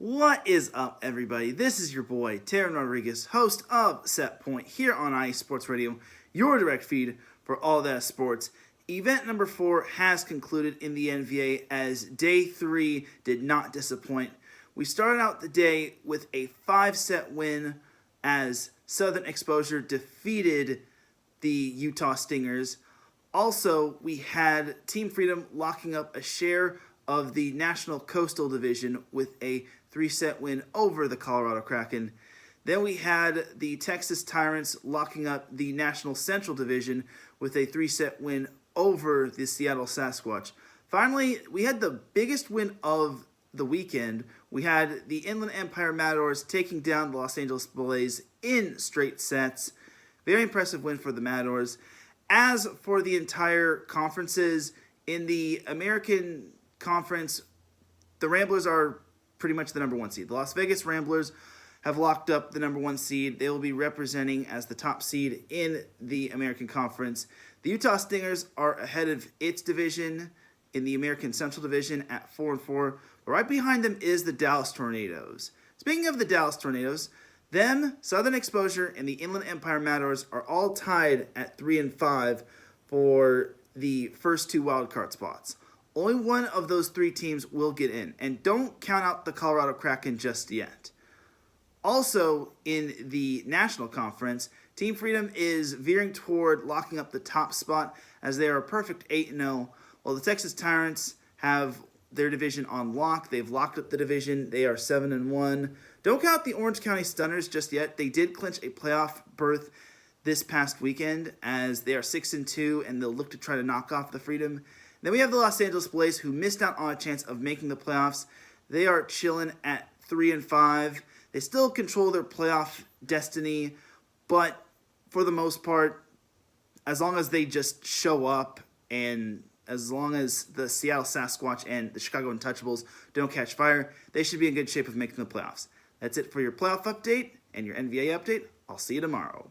What is up, everybody? This is your boy, Teran Rodriguez, host of Set Point here on IE Sports Radio, your direct feed for all that sports. Event number 4 has concluded in the NVA as day 3 did not disappoint. We started out the day with a 5-set win as Southern Exposure defeated the Utah Stingers. Also, we had Team Freedom locking up a share of the National Coastal Division with a 3-set win over the Colorado Kraken. Then we had the Texas Tyrants locking up the National Central Division with a 3-set win over the Seattle Sasquatch. Finally, we had the biggest win of the weekend. We had the Inland Empire Matadors taking down the Los Angeles Blaze in straight sets. Very impressive win for the Matadors. As for the entire conferences, in the American Conference, the Ramblers are pretty much the number 1 seed. The Las Vegas Ramblers have locked up the number 1 seed. They will be representing as the top seed in the American Conference. The Utah Stingers are ahead of its division in the American Central Division at 4-4. But right behind them is the Dallas Tornadoes. Speaking of the Dallas Tornadoes, them, Southern Exposure, and the Inland Empire Matadors are all tied at 3-5 for the first 2 wildcard spots. Only one of those 3 teams will get in, and don't count out the Colorado Kraken just yet. Also, in the National Conference, Team Freedom is veering toward locking up the top spot as they are a perfect 8-0, while the Texas Tyrants have their division on lock. They've locked up the division. They are 7-1. Don't count the Orange County Stunners just yet. They did clinch a playoff berth this past weekend as they are 6-2, and they'll look to try to knock off the Freedom. Then we have the Los Angeles Blaze, who missed out on a chance of making the playoffs. They are chilling at 3-5. They still control their playoff destiny, but for the most part, as long as they just show up and as long as the Seattle Sasquatch and the Chicago Untouchables don't catch fire, they should be in good shape of making the playoffs. That's it for your playoff update and your NVA update. I'll see you tomorrow.